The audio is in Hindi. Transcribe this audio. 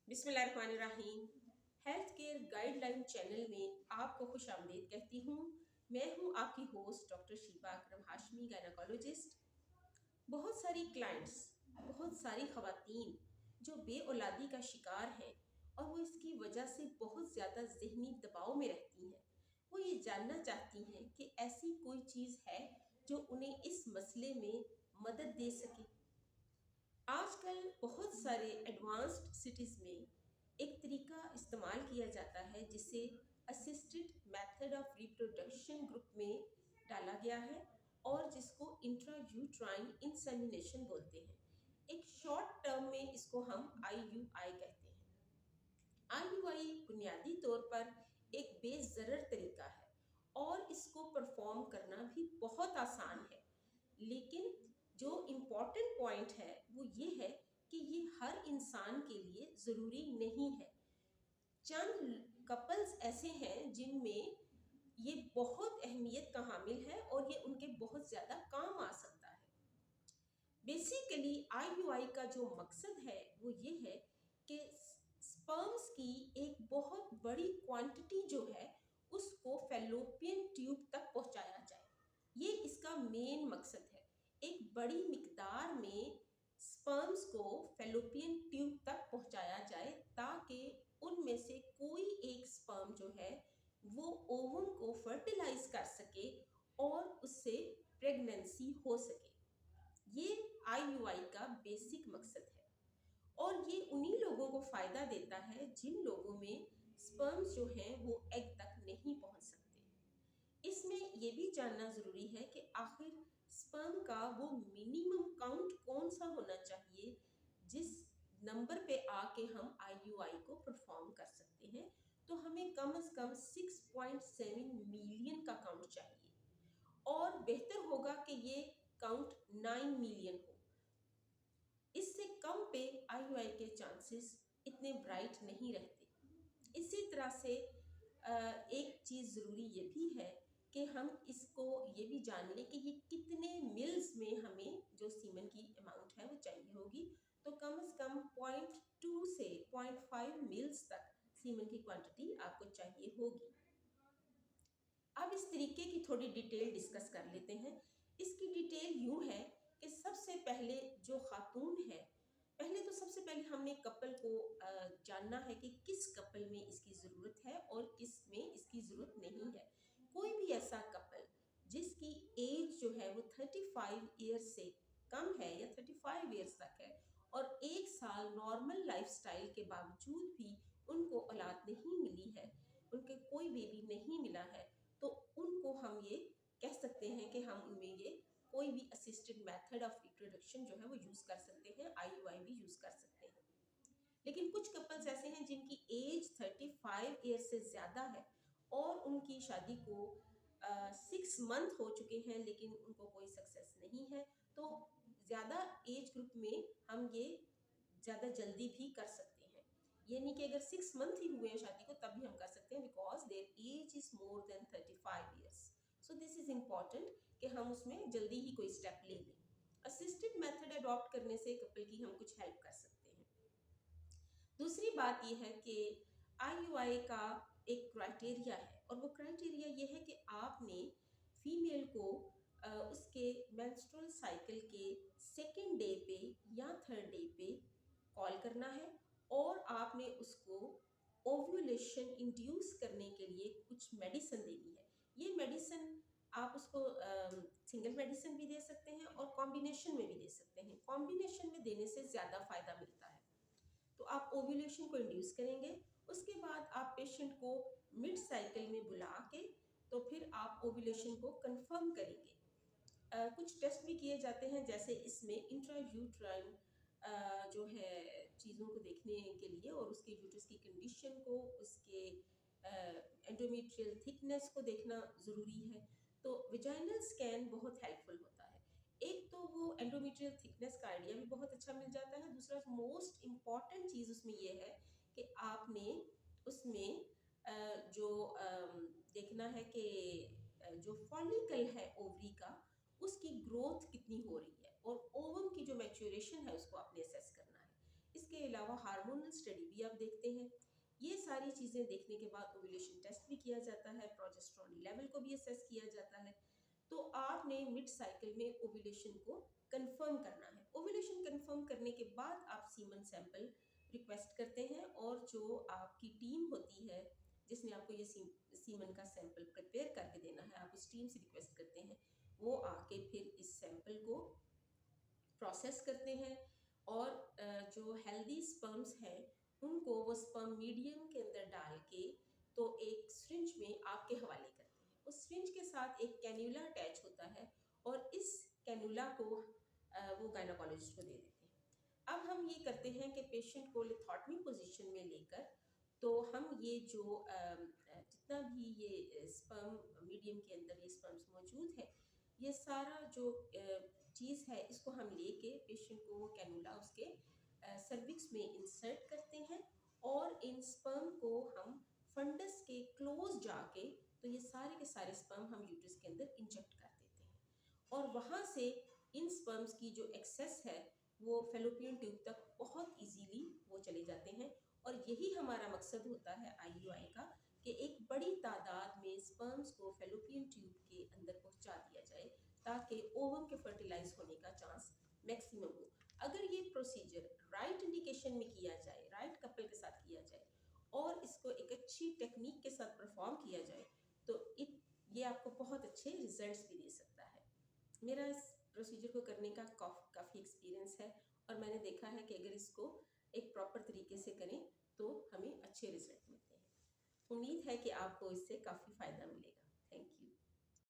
बिस्मिल्लाहिर्रहमानिर्रहीम। हेल्थ केयर गाइडलाइन चैनल में आपको खुश आमदीद कहती हूँ। मैं हूँ आपकी होस्ट डॉक्टर शीबा अकरम हाशमी, गायनोकोलॉजिस्ट। बहुत सारी क्लाइंट्स, बहुत सारी खवातीन जो बे औलादी का शिकार हैं और वो इसकी वजह से बहुत ज़्यादा ज़हनी दबाव में रहती हैं, वो ये जानना चाहती हैं कि ऐसी कोई चीज़ है जो उन्हें इस मसले में मदद दे सके। आजकल बहुत सारे एडवांस्ड सिटीज़ में एक तरीका इस्तेमाल किया जाता है जिसे assisted method of reproduction group में डाला गया है और जिसको इंट्रायूट्राइन इंसेमिनेशन बोलते हैं। एक शॉर्ट टर्म में इसको हम IUI कहते हैं। IUI बुनियादी तौर पर एक बेज़रर तरीका है और इसको परफॉर्म करना भी बहुत आसान है, लेकिन जो इम्पोर्टेंट पॉइंट है वो ये है कि ये हर इंसान के लिए ज़रूरी नहीं है। चंद कपल्स ऐसे हैं जिनमें ये बहुत अहमियत का हामिल है और ये उनके बहुत ज़्यादा काम आ सकता है। बेसिकली IUI का जो मकसद है वो ये है कि स्पर्म्स की एक बहुत बड़ी क्वांटिटी जो है उसको फैलोपियन ट्यूब तक पहुंचाया जाए। ये इसका मेन मकसद है। एक बड़ी मिकदार में स्पर्म्स को फैलोपियन ट्यूब तक पहुंचाया जाए ताकि उनमें से कोई एक स्पर्म जो है वो ओवम को फर्टिलाइज कर सके और उससे प्रेगनेंसी हो सके। ये IUI का बेसिक मकसद है और ये उन्हीं लोगों को फ़ायदा देता है जिन लोगों में स्पर्म्स जो हैं वो एग तक नहीं पहुंच सकते। इसमें ये भी जानना ज़रूरी है कि आखिर स्पर्म का वो मिनिमम काउंट कौन सा होना चाहिए जिस नंबर पे आके हम IUI को परफॉर्म कर सकते हैं। तो हमें कम से कम 6.7 मिलियन का काउंट चाहिए और बेहतर होगा कि ये काउंट 9 मिलियन हो। इससे कम पे IUI के चांसेस इतने ब्राइट नहीं रहते। इसी तरह से एक चीज़ ज़रूरी ये भी है कि हम इसको ये भी जान लें कि ये कितने मिल्स में हमें जो सीमन की अमाउंट है वो चाहिए होगी। तो कम से कम 0.2 से 0.5 मिल्स तक सीमन की क्वांटिटी आपको चाहिए होगी। अब इस तरीके की थोड़ी डिटेल डिस्कस कर लेते हैं। इसकी डिटेल यूँ है कि सबसे पहले जो खातून है, पहले तो सबसे पहले हमने कपल को जानना है कि किस कपल में इसकी ज़रूरत है और किस में इसकी ज़रूरत नहीं है। कोई भी ऐसा कपल जिसकी एज जो है वो 35 ईयर्स से कम है या 35 ईयर्स तक है और 1 साल नॉर्मल लाइफस्टाइल के बावजूद भी उनको औलाद नहीं मिली है, उनके कोई बेबी नहीं मिला है, तो उनको हम ये कह सकते हैं कि हम उनमें ये कोई भी असिस्टेड मेथड ऑफ रिप्रोडक्शन जो है वो यूज़ कर सकते हैं, IUI भी यूज़ कर सकते हैं। लेकिन कुछ कपल्स ऐसे हैं जिनकी एज 35 ईयर से ज़्यादा है और उनकी शादी को 6 मंथ हो चुके हैं लेकिन उनको कोई सक्सेस नहीं है। तो ज़्यादा एज ग्रुप में हम ये ज़्यादा जल्दी भी कर सकते हैं। ये नहीं कि अगर 6 मंथ ही हुए हैं शादी को तब भी हम कर सकते हैं, because there as is more than 35 years. So this is important कि हम उसमें जल्दी ही कोई स्टेप ले लें। असिस्टेड मेथड अडॉप्ट करने से कपल की हम कुछ हेल्प कर सकते हैं। दूसरी बात यह है कि IUI का एक क्राइटेरिया है और वो क्राइटेरिया ये है कि आपने फीमेल को उसके मेंस्ट्रुअल साइकिल के सेकेंड डे पे या थर्ड डे पे कॉल करना है और आपने उसको ओव्यूलेशन इंड्यूस करने के लिए कुछ मेडिसिन देनी है। ये मेडिसिन आप उसको सिंगल मेडिसिन भी दे सकते हैं और कॉम्बिनेशन में भी दे सकते हैं। कॉम्बिनेशन में देने से ज़्यादा फ़ायदा मिलता है। तो आप ओव्यूलेशन को इंड्यूस करेंगे, उसके बाद आप पेशेंट को मिड साइकिल में बुला के तो फिर आप ओव्यूलेशन को कंफर्म करेंगे। कुछ टेस्ट भी किए जाते हैं, जैसे इसमें इंट्रायूट्राइन जो है चीज़ों को देखने के लिए और उसके यूट्रस की कंडीशन को, उसके एंडोमेट्रियल थिकनेस को देखना ज़रूरी है। तो विजाइनल स्कैन बहुत हेल्पफुल होता है। एक तो वो एंडोमेट्रियल थिकनेस का आइडिया भी बहुत अच्छा मिल जाता है। दूसरा मोस्ट इम्पॉर्टेंट चीज़ उसमें ये है कि आपने उसमें जो देखना है कि जो फॉलिकल है ओवरी का उसकी ग्रोथ कितनी हो रही है और ओवम की जो मैच्योरेशन है उसको आपने असेस करना है। इसके अलावा हार्मोनल स्टडी भी आप हम देखते हैं। ये सारी चीज़ें देखने के बाद ओव्यूलेशन टेस्ट भी किया जाता है, प्रोजेस्टेरॉन लेवल को भी असेस किया जाता है। तो आपने मिड साइकिल में ओव्यूलेशन को कंफर्म करना है। ओव्यूलेशन कंफर्म करने के बाद आप सीमन सैंपल रिक्वेस्ट करते हैं और जो आपकी टीम होती है जिसने आपको ये सीमन का सैंपल प्रिपेयर करके देना है, आप उस टीम से रिक्वेस्ट करते हैं वो आके फिर इस सैंपल को प्रोसेस करते हैं और जो हेल्दी स्पर्म्स हैं उनको वो स्पर्म मीडियम के अंदर डाल के तो एक सिरिंज में आपके हवाले करते हैं। उस सिरिंज के साथ एक कैन्यूला अटैच होता है और इस कैन्यूला को वो गायनोकोलॉजिस्ट को दे देते हैं। अब हम ये करते हैं कि पेशेंट को लिथोटमी पोजीशन में लेकर तो हम ये जो जितना भी ये स्पर्म मीडियम के अंदर ये स्पर्म्स मौजूद है, ये सारा जो चीज़ है इसको हम लेके पेशेंट को वो कैनुला उसके सर्विक्स में इंसर्ट करते हैं और इन स्पर्म को हम फंडस के क्लोज जाके तो ये सारे के सारे स्पर्म हम यूट्रस के अंदर इंजेक्ट कर देते हैं और वहाँ से इन स्पर्म्स की जो एक्सेस है वो फेलोपियन ट्यूब तक बहुत इजीली वो चले जाते हैं। और यही हमारा मकसद होता है IUI का कि एक बड़ी तादाद में स्पर्म्स को फेलोपियन ट्यूब के अंदर पहुंचा दिया जाए ताकि ओवम के फर्टिलाइज होने का चांस मैक्सिमम हो। अगर ये प्रोसीजर राइट इंडिकेशन में किया जाए, राइट कपल के साथ किया जाए और इसको एक अच्छी टेक्निक के साथ परफॉर्म किया जाए तो ये आपको बहुत अच्छे रिजल्ट्स भी दे सकता है। मेरा इस प्रोसीजर को करने का काफ़ी एक्सपीरियंस है और मैंने देखा है कि अगर इसको एक प्रॉपर तरीके से करें तो हमें अच्छे रिजल्ट मिलते हैं। उम्मीद है कि आपको इससे काफ़ी फ़ायदा मिलेगा।